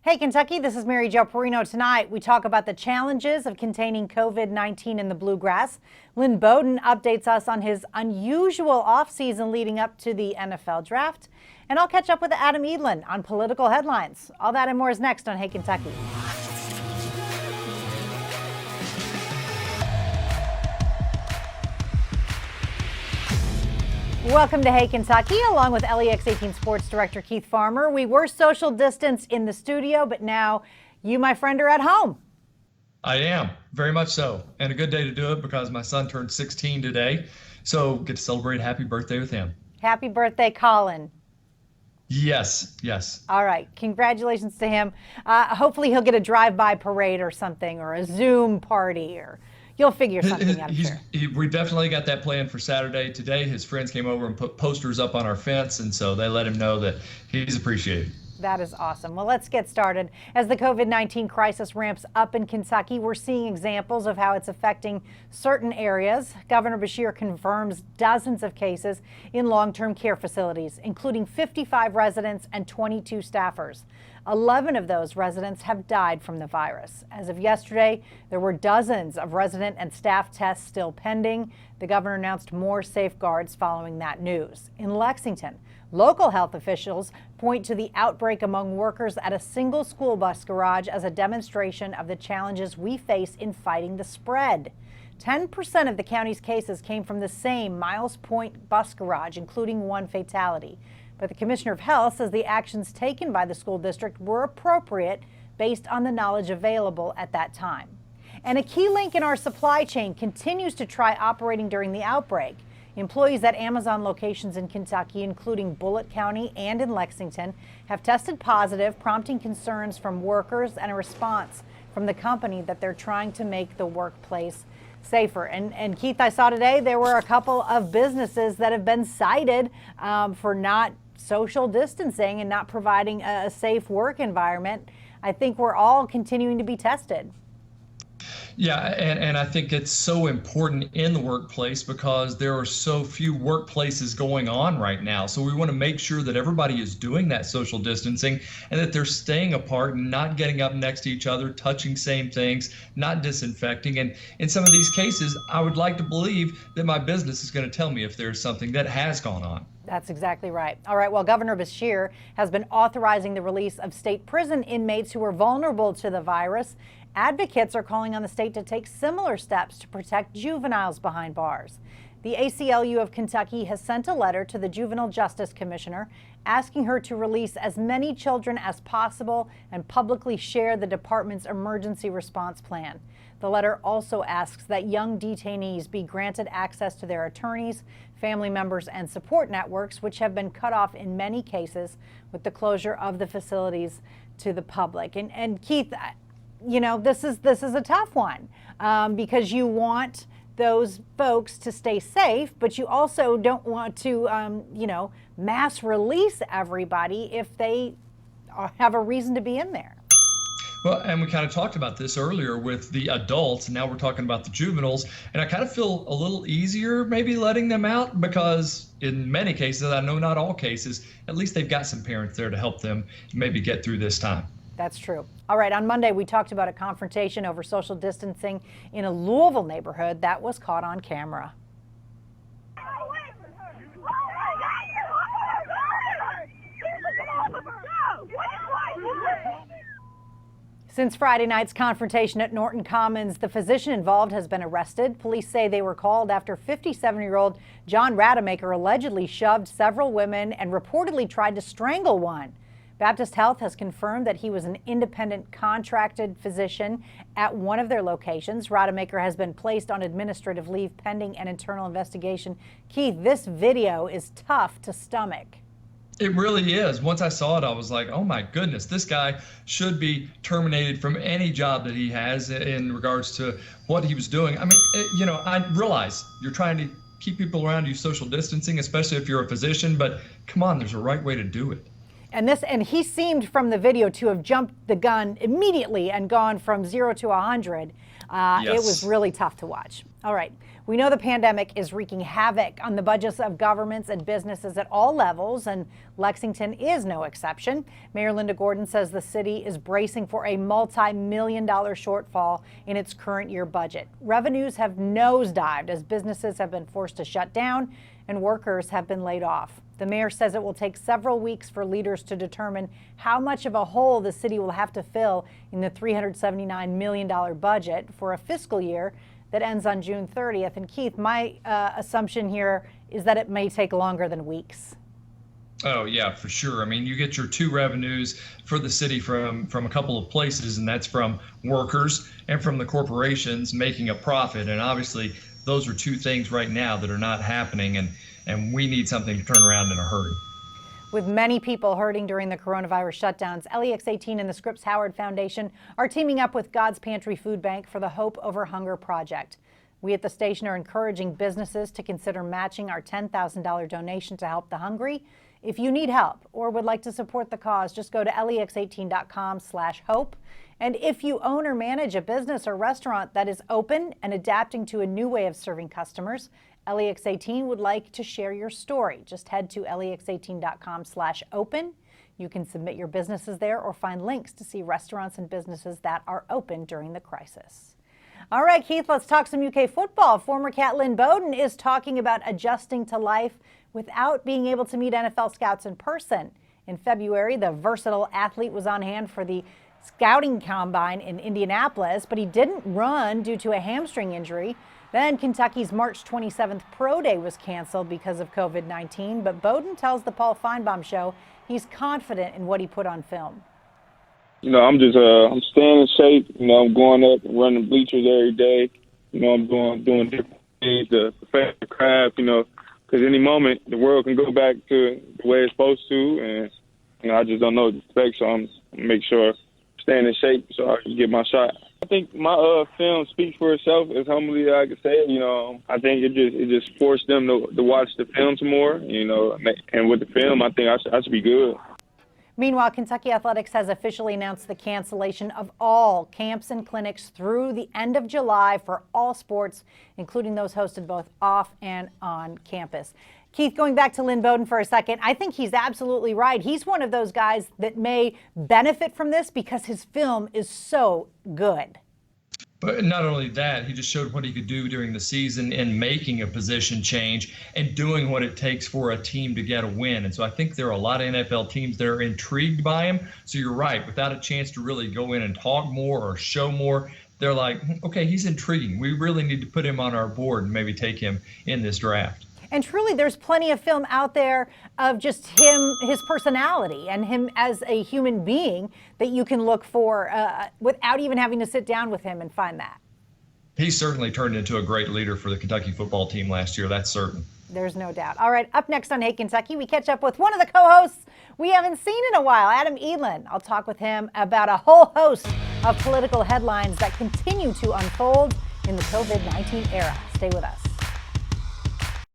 Hey, Kentucky, this is Mary Jo Perino. Tonight, we talk about the challenges of containing COVID-19 in the Bluegrass. Lynn Bowden updates us on his unusual offseason leading up to the NFL draft. And I'll catch up with Adam Edlin on political headlines. All that and more is next on Hey, Kentucky. Welcome to Hey Kentucky, along with LEX 18 Sports Director Keith Farmer. We were social distance in the studio, but now you, my friend, are at home. I am, very much so. And a good day to do it because my son turned 16 today. So get to celebrate happy birthday with him. Happy birthday, Colin. Yes. All right. Congratulations to him. Hopefully he'll get a drive-by parade or something, or a Zoom party, or you'll figure something out, I'm sure. We definitely got that planned for Saturday. Today, his friends came over and put posters up on our fence, and so they let him know that he's appreciated. That is awesome. Well, let's get started. As the COVID-19 crisis ramps up in Kentucky, we're seeing examples of how it's affecting certain areas. Governor Beshear confirms dozens of cases in long-term care facilities, including 55 residents and 22 staffers. 11 of those residents have died from the virus. As of yesterday, there were dozens of resident and staff tests still pending. The governor announced more safeguards following that news. In Lexington, local health officials point to the outbreak among workers at a single school bus garage as a demonstration of the challenges we face in fighting the spread. 10% of the county's cases came from the same Miles Point bus garage, including one fatality. But the Commissioner of Health says the actions taken by the school district were appropriate based on the knowledge available at that time. And a key link in our supply chain continues to try operating during the outbreak. Employees at Amazon locations in Kentucky, including Bullitt County and in Lexington, have tested positive, prompting concerns from workers and a response from the company that they're trying to make the workplace safer. And Keith, I saw today there were a couple of businesses that have been cited for not social distancing and not providing a safe work environment. I think we're all continuing to be tested. Yeah, and I think it's so important in the workplace because there are so few workplaces going on right now. So we want to make sure that everybody is doing that social distancing and that they're staying apart and not getting up next to each other, touching same things, not disinfecting. And in some of these cases, I would like to believe that my business is going to tell me if there's something that has gone on. That's exactly right. All right. Well, Governor Beshear has been authorizing the release of state prison inmates who are vulnerable to the virus. Advocates are calling on the state to take similar steps to protect juveniles behind bars. The ACLU of Kentucky has sent a letter to the Juvenile Justice Commissioner asking her to release as many children as possible and publicly share the department's emergency response plan. The letter also asks that young detainees be granted access to their attorneys, family members, and support networks, which have been cut off in many cases with the closure of the facilities to the public. And Keith, you know, this is a tough one because you want those folks to stay safe, but you also don't want to, mass release everybody if they have a reason to be in there. Well, and we kind of talked about this earlier with the adults, and now we're talking about the juveniles, and I kind of feel a little easier maybe letting them out because in many cases, I know not all cases, at least they've got some parents there to help them maybe get through this time. That's true. All right, on Monday, we talked about a confrontation over social distancing in a Louisville neighborhood that was caught on camera. Since Friday night's confrontation at Norton Commons, the physician involved has been arrested. Police say they were called after 57-year-old John Rademacher allegedly shoved several women and reportedly tried to strangle one. Baptist Health has confirmed that he was an independent contracted physician at one of their locations. Rademacher has been placed on administrative leave pending an internal investigation. Keith, this video is tough to stomach. It really is. Once I saw it, I was like, oh my goodness, this guy should be terminated from any job that he has in regards to what he was doing. I mean, I realize you're trying to keep people around you social distancing, especially if you're a physician, but come on, there's a right way to do it. And he seemed from the video to have jumped the gun immediately and gone from 0 to 100. Yes. It was really tough to watch. All right. We know the pandemic is wreaking havoc on the budgets of governments and businesses at all levels, and Lexington is no exception. Mayor Linda Gordon says the city is bracing for a multi-million-dollar shortfall in its current year budget. Revenues have nosedived as businesses have been forced to shut down and workers have been laid off. The mayor says it will take several weeks for leaders to determine how much of a hole the city will have to fill in the $379 million budget for a fiscal year that ends on June 30th. And Keith, my assumption here is that it may take longer than weeks. Oh, yeah, for sure. I mean, you get your two revenues for the city from a couple of places, and that's from workers and from the corporations making a profit. And obviously, those are two things right now that are not happening, and we need something to turn around in a hurry. With many people hurting during the coronavirus shutdowns, LEX18 and the Scripps Howard Foundation are teaming up with God's Pantry Food Bank for the Hope Over Hunger project. We at the station are encouraging businesses to consider matching our $10,000 donation to help the hungry. If you need help or would like to support the cause, just go to lex18.com/hope. And if you own or manage a business or restaurant that is open and adapting to a new way of serving customers, LEX18 would like to share your story. Just head to lex18.com/open. You can submit your businesses there or find links to see restaurants and businesses that are open during the crisis. All right, Keith, let's talk some UK football. Former Cat Lynn Bowden is talking about adjusting to life without being able to meet NFL scouts in person. In February, the versatile athlete was on hand for the scouting combine in Indianapolis, but he didn't run due to a hamstring injury. Then Kentucky's March 27th Pro Day was canceled because of COVID-19, but Bowden tells the Paul Feinbaum Show he's confident in what he put on film. I'm just I'm staying in shape. I'm going up and running bleachers every day. I'm doing different things to perfect the craft. Because any moment the world can go back to the way it's supposed to, and I just don't know what to expect. So I'm make sure staying in shape so I can get my shot. I think my film speaks for itself, as humbly as I can say it. I think it just forced them to watch the film some more. And with the film, I think I should be good. Meanwhile, Kentucky Athletics has officially announced the cancellation of all camps and clinics through the end of July for all sports, including those hosted both off and on campus. Keith, going back to Lynn Bowden for a second, I think he's absolutely right. He's one of those guys that may benefit from this because his film is so good. But not only that, he just showed what he could do during the season in making a position change and doing what it takes for a team to get a win. And so I think there are a lot of NFL teams that are intrigued by him. So you're right, without a chance to really go in and talk more or show more, they're like, okay, he's intriguing. We really need to put him on our board and maybe take him in this draft. And truly, there's plenty of film out there of just him, his personality, and him as a human being that you can look for without even having to sit down with him and find that. He certainly turned into a great leader for the Kentucky football team last year, that's certain. There's no doubt. All right, up next on Hey Kentucky, we catch up with one of the co-hosts we haven't seen in a while, Adam Edlin. I'll talk with him about a whole host of political headlines that continue to unfold in the COVID-19 era. Stay with us.